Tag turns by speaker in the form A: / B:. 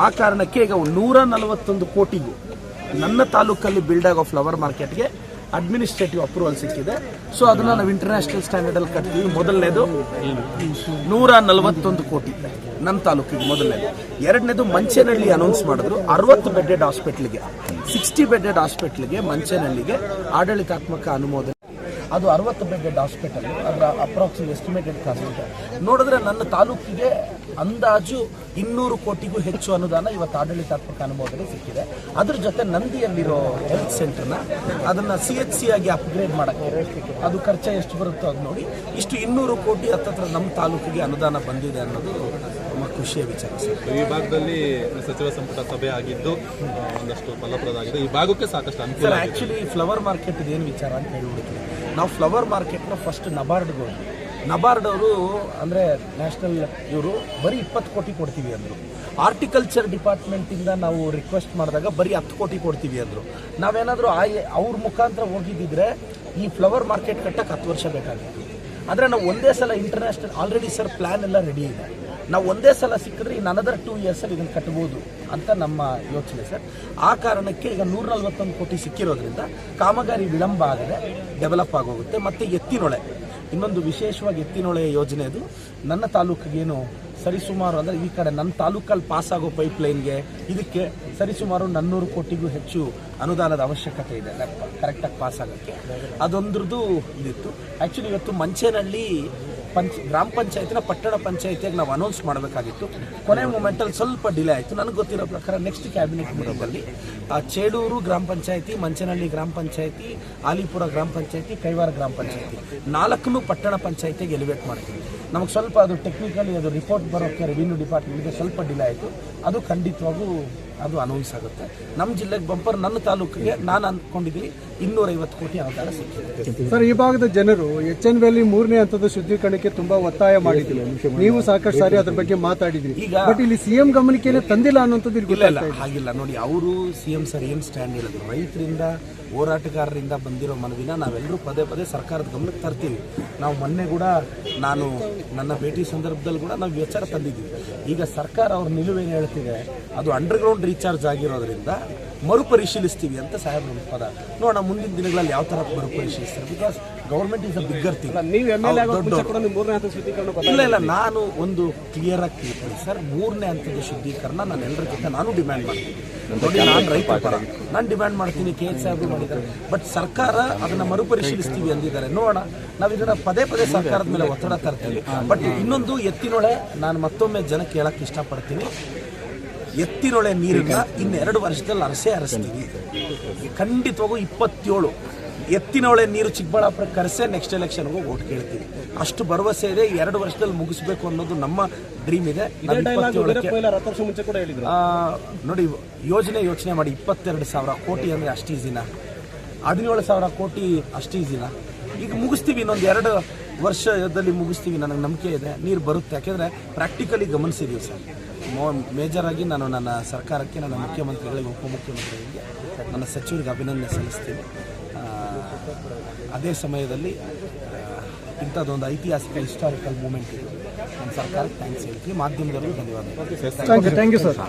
A: ಆ ಕಾರಣಕ್ಕೆ ಈಗ 141 ಕೋಟಿಗೂ ನನ್ನ ತಾಲೂಕಲ್ಲಿ ಬಿಲ್ಡ್ ಆಗೋ ಫ್ಲವರ್ ಮಾರ್ಕೆಟ್ಗೆ ಅಡ್ಮಿನಿಸ್ಟ್ರೇಟಿವ್ ಅಪ್ರೂವಲ್ ಸಿಕ್ಕಿದೆ. ಸೊ ಅದನ್ನ ನಾವು ಇಂಟರ್ನ್ಯಾಷನಲ್ ಸ್ಟ್ಯಾಂಡರ್ಡ್ ಅಲ್ಲಿ ಕಟ್ತೀವಿ. ಮೊದಲನೇದು 141 ಕೋಟಿ ನನ್ನ ತಾಲೂಕಿಗೆ ಮೊದಲನೇದು. ಎರಡನೇದು ಮಂಚೇನಹಳ್ಳಿ ಅನೌನ್ಸ್ ಮಾಡಿದ್ರು 60 ಬೆಡ್ಡೆಡ್ ಹಾಸ್ಪಿಟ್ಲಿಗೆ 60 ಬೆಡ್ಡೆಡ್ ಹಾಸ್ಪಿಟ್ಲಿಗೆ ಮಂಚೇನಹಳ್ಳಿಗೆ ಆಡಳಿತಾತ್ಮಕ ಅನುಮೋದನೆ. ಅದು 60 ಬೆಡ್ಡೆಡ್ ಹಾಸ್ಪಿಟಲ್. ಅದರ ಅಪ್ರಾಕ್ಸಿಮೇಟ್ ಎಸ್ಟಿಮೇಟೆಡ್ ಕಾಸ್ಟ್ ನೋಡಿದ್ರೆ ನನ್ನ ತಾಲೂಕಿಗೆ ಅಂದಾಜು 200 ಕೋಟಿಗೂ ಹೆಚ್ಚು ಅನುದಾನ ಇವತ್ತು ಆಡಳಿತಾತ್ಮಕ ಅನುಮೋದನೆ ಸಿಕ್ಕಿದೆ. ಅದ್ರ ಜೊತೆ ನಂದಿಯಲ್ಲಿರೋ ಹೆಲ್ತ್ ಸೆಂಟರ್ನ ಅದನ್ನು CHC ಆಗಿ ಅಪ್ಗ್ರೇಡ್ ಮಾಡೋಕ್ಕೆ ಅದು ಖರ್ಚು ಎಷ್ಟು ಬರುತ್ತೋ ಅದು ನೋಡಿ ಇಷ್ಟು 200 ಕೋಟಿ ಹತ್ತತ್ರ ನಮ್ಮ ತಾಲೂಕಿಗೆ ಅನುದಾನ ಬಂದಿದೆ ಅನ್ನೋದು ತುಂಬ ಖುಷಿಯ ವಿಚಾರ ಸರ್.
B: ಈ ಭಾಗದಲ್ಲಿ ಸಚಿವ ಸಂಪುಟ ಸಭೆ ಆಗಿದ್ದು ಒಂದಷ್ಟು ಫಲಪ್ರದ ಆಗಿದೆ. ಈ ಭಾಗಕ್ಕೆ ಸಾಕಷ್ಟು ಅನುಕೂಲ.
A: ಆ್ಯಕ್ಚುಲಿ ಫ್ಲವರ್ ಮಾರ್ಕೆಟ್ ಇದೇನು ವಿಚಾರ ಅಂತ ಹೇಳ್ಬಿಡ್ತೀವಿ ನಾವು. ಫ್ಲವರ್ ಮಾರ್ಕೆಟ್ನ ಫಸ್ಟ್ ನಬಾರ್ಡ್ಗೆ ಹೋಗಿ ನಬಾರ್ಡ್ ಅವರು ಅಂದರೆ ನ್ಯಾಷನಲ್ ಇವರು ಬರೀ 20 ಕೋಟಿ ಕೊಡ್ತೀವಿ ಅಂದರು. ಆರ್ಟಿಕಲ್ಚರ್ ಡಿಪಾರ್ಟ್ಮೆಂಟಿಂದ ನಾವು ರಿಕ್ವೆಸ್ಟ್ ಮಾಡಿದಾಗ ಬರೀ 10 ಕೋಟಿ ಕೊಡ್ತೀವಿ ಅಂದರು. ನಾವೇನಾದರೂ ಅವ್ರ ಮುಖಾಂತರ ಹೋಗಿದ್ದಿದ್ರೆ ಈ ಫ್ಲವರ್ ಮಾರ್ಕೆಟ್ ಕಟ್ಟಕ್ಕೆ 10 ವರ್ಷ ಬೇಕಾಗಿತ್ತು. ಆದರೆ ನಾವು ಒಂದೇ ಸಲ ಇಂಟರ್ನ್ಯಾಷನಲ್ ಆಲ್ರೆಡಿ ಸರ್ ಪ್ಲ್ಯಾನ್ ಎಲ್ಲ ರೆಡಿ ಇದೆ. ನಾವು ಒಂದೇ ಸಲ ಸಿಕ್ಕಿದ್ರೆ ಇನ್ನು ಅನದರ್ 2 ಇಯರ್ಸಲ್ಲಿ ಇದನ್ನು ಕಟ್ಬೋದು ಅಂತ ನಮ್ಮ ಯೋಚನೆ ಸರ್. ಆ ಕಾರಣಕ್ಕೆ ಈಗ 141 ಕೋಟಿ ಸಿಕ್ಕಿರೋದ್ರಿಂದ ಕಾಮಗಾರಿ ವಿಳಂಬ ಆಗದೆ ಡೆವಲಪ್ ಆಗೋಗುತ್ತೆ. ಮತ್ತು ಎತ್ತಿನೊಳೆ ಇನ್ನೊಂದು ವಿಶೇಷವಾಗಿ ಎತ್ತಿನೊಳೆ ಯೋಜನೆ ಅದು ನನ್ನ ತಾಲೂಕಿಗೇನು ಸರಿಸುಮಾರು ಅಂದರೆ ಈ ಕಡೆ ನನ್ನ ತಾಲೂಕಲ್ಲಿ ಪಾಸಾಗೋ ಪೈಪ್ಲೈನ್ಗೆ ಇದಕ್ಕೆ ಸರಿಸುಮಾರು 400 ಕೋಟಿಗೂ ಹೆಚ್ಚು ಅನುದಾನದ ಅವಶ್ಯಕತೆ ಇದೆ ಕರೆಕ್ಟಾಗಿ ಪಾಸಾಗೋಕ್ಕೆ. ಅದೊಂದ್ರದ್ದು ಇದಿತ್ತು. ಆ್ಯಕ್ಚುಲಿ ಇವತ್ತು ಮಂಚೇನಹಳ್ಳಿ ಗ್ರಾಮ ಪಂಚಾಯತಿನ ಪಟ್ಟಣ ಪಂಚಾಯತಿಯಾಗಿ ನಾವು ಅನೌನ್ಸ್ ಮಾಡಬೇಕಾಗಿತ್ತು. ಕೊನೆ ಮೂಮೆಂಟಲ್ಲಿ ಸ್ವಲ್ಪ ಡಿಲೇ ಆಯಿತು. ನನಗೆ ಗೊತ್ತಿರೋ ಪ್ರಕಾರ ನೆಕ್ಸ್ಟ್ ಕ್ಯಾಬಿನೆಟ್ ಮೀಟಿಂಗಲ್ಲಿ ಚೇಡೂರು ಗ್ರಾಮ ಪಂಚಾಯತಿ, ಮಂಚೇನಹಳ್ಳಿ ಗ್ರಾಮ ಪಂಚಾಯತಿ, ಆಲಿಪುರ ಗ್ರಾಮ ಪಂಚಾಯತಿ, ಕೈವಾರ ಗ್ರಾಮ ಪಂಚಾಯತಿ 4 ಪಟ್ಟಣ ಪಂಚಾಯತಿಗೆ ಎಲಿವೇಟ್ ಮಾಡ್ತೀವಿ. ನಮಗೆ ಸ್ವಲ್ಪ ಅದು ಟೆಕ್ನಿಕಲಿ ಅದು ರಿಪೋರ್ಟ್ ಬರೋಕ್ಕೆ ರೆವಿನ್ಯೂ ಡಿಪಾರ್ಟ್ಮೆಂಟ್ಗೆ ಸ್ವಲ್ಪ ಡಿಲೇ ಆಯಿತು. ಅದು ಖಂಡಿತವಾಗೂ ಅದು ಅನೌನ್ಸ್ ಆಗುತ್ತೆ. ನಮ್ಮ ಜಿಲ್ಲೆಗೆ ಬಂಪರ್ ನನ್ನ ತಾಲೂಕಿಗೆ ನಾನು ಅಂದ್ಕೊಂಡಿದ್ದೀನಿ 250 ಕೋಟಿ ಅನುದಾನ ಸಿಕ್ಕಿದೆ
C: ಸರ್. ಈ ಭಾಗದ ಜನರು HN ವ್ಯಾಲಿ 3ನೇ ಹಂತದ ಶುದ್ಧೀಕರಣಕ್ಕೆ ತುಂಬಾ ಒತ್ತಾಯ ಮಾಡಿದ್ರು. ನೀವು ಸಾಕಷ್ಟು ಸಾರಿ ಅದ್ರ ಬಗ್ಗೆ ಮಾತಾಡಿದ್ರಿ. ಬಟ್ ಇಲ್ಲಿ CM ಗಮನಕ್ಕೆ ತಂದಿಲ್ಲ ಅನ್ನೋಂಥದ್ದು
A: ಇಲ್ಲ ಹಾಗಿಲ್ಲ ನೋಡಿ. ಅವರು CM ಸರ್ ಏನು ಸ್ಟ್ಯಾಂಡ್ ಹೇಳಿದ್ರು, ರೈತರಿಂದ ಹೋರಾಟಗಾರರಿಂದ ಬಂದಿರೋ ಮನವಿನ ನಾವೆಲ್ಲರೂ ಪದೇ ಪದೇ ಸರ್ಕಾರದ ಗಮನಕ್ಕೆ ತರ್ತೀವಿ. ನಾವು ಮೊನ್ನೆ ಕೂಡ ನಾನು ನನ್ನ ಭೇಟಿ ಸಂದರ್ಭದಲ್ಲಿ ಕೂಡ ನಾವು ವಿಚಾರ ತಂದಿದ್ದೀವಿ. ಈಗ ಸರ್ಕಾರ ಅವ್ರ ನಿಲುವೇನು ಹೇಳ್ತಿದೆ ಅದು ಅಂಡರ್ಗ್ರೌಂಡ್ ರೀಚಾರ್ಜ್ ಆಗಿರೋದ್ರಿಂದ ಮರುಪರಿಶೀಲಿಸ್ತೀವಿ ಅಂತ ಸಾಹೇಬ್ರ ಪದ. ನೋಡೋಣ ಮುಂದಿನ ದಿನಗಳಲ್ಲಿ ಯಾವ ಥರ ಮರುಪರಿಶೀಲಿಸ್ತಾರೆ. Because government is a bigger thing. ಇಲ್ಲ ನಾನು ಒಂದು ಕ್ಲಿಯರ್ ಆಗಿ ತಿಳ್ಕೊಳ್ಳಿ ಸರ್. 3ನೇ ಹಂತದ ಶುದ್ಧೀಕರಣ ನಾನು ಎಲ್ಲರ ಜೊತೆ ನಾನು ಡಿಮ್ಯಾಂಡ್ ಮಾಡ್ತೀನಿ. ನೋಡಿ ನಾನು ರೈತ ಪರ ನಾನು ಡಿಮ್ಯಾಂಡ್ ಮಾಡ್ತೀನಿ. KH ಸಾಹೇಬರು ಮಾಡಿದ್ದಾರೆ. ಬಟ್ ಸರ್ಕಾರ ಅದನ್ನು ಮರುಪರಿಶೀಲಿಸ್ತೀವಿ ಅಂದಿದ್ದಾರೆ. ನೋಡೋಣ ನಾವು ಇದನ್ನು ಪದೇ ಪದೇ ಸರ್ಕಾರದ ಮೇಲೆ ಒತ್ತಡ ತರ್ತೀವಿ. ಬಟ್ ಇನ್ನೊಂದು ಎತ್ತಿನೊಳೆ ನಾನು ಮತ್ತೊಮ್ಮೆ ಜನಕ್ಕೆ ಹೇಳಕ್ಕೆ ಇಷ್ಟಪಡ್ತೀನಿ. ಎತ್ತಿನೊಳೆ ನೀರನ್ನ ಇನ್ನು 2 ವರ್ಷದಲ್ಲಿ ಹರಿಸ್ತೀವಿ ಖಂಡಿತವಾಗೂ. 27 ಎತ್ತಿನೊಳೆ ನೀರು ಚಿಕ್ಕಬಳ್ಳಾಪುರಕ್ಕೆ ಕರೆಸೇ ನೆಕ್ಸ್ಟ್ ಎಲೆಕ್ಷನ್ಗೂ ಓಟ್ ಕೇಳ್ತೀವಿ. ಅಷ್ಟು ಭರವಸೆ ಇದೆ. 2 ವರ್ಷದಲ್ಲಿ ಮುಗಿಸ್ಬೇಕು ಅನ್ನೋದು ನಮ್ಮ ಡ್ರೀಮ್ ಇದೆ. ನೋಡಿ ಯೋಚನೆ ಮಾಡಿ 22,000 ಕೋಟಿ ಅಂದರೆ ಅಷ್ಟು ಈಸಿನ, 17,000 ಕೋಟಿ ಅಷ್ಟು ಈಸಿನ. ಈಗ ಮುಗಿಸ್ತೀವಿ, ಇನ್ನೊಂದು 2 ವರ್ಷದಲ್ಲಿ ಮುಗಿಸ್ತೀವಿ. ನನಗೆ ನಂಬಿಕೆ ಇದೆ ನೀರು ಬರುತ್ತೆ. ಯಾಕೆಂದರೆ ಪ್ರಾಕ್ಟಿಕಲಿ ಗಮನಿಸಿದ್ದೀವಿ ಸರ್. ಮೇಜರ್ ಆಗಿ ನಾನು ನನ್ನ ಸರ್ಕಾರಕ್ಕೆ, ನನ್ನ ಮುಖ್ಯಮಂತ್ರಿಗಳಿಗೆ, ಉಪಮುಖ್ಯಮಂತ್ರಿಗಳಿಗೆ, ನನ್ನ ಸಚಿವರಿಗೆ ಅಭಿನಂದನೆ ಸಲ್ಲಿಸ್ತೀನಿ. ಅದೇ ಸಮಯದಲ್ಲಿ ಇಂಥದ್ದೊಂದು ಐತಿಹಾಸಿಕ ಹಿಸ್ಟಾರಿಕಲ್ ಮೂಮೆಂಟ್ ಇದೆ. ನಮ್ಮ ಸರ್ಕಾರಕ್ಕೆ ಥ್ಯಾಂಕ್ಸ್ ಹೇಳ್ತೀವಿ. ಮಾಧ್ಯಮದಲ್ಲೂ ಧನ್ಯವಾದ.
C: Thank you sir.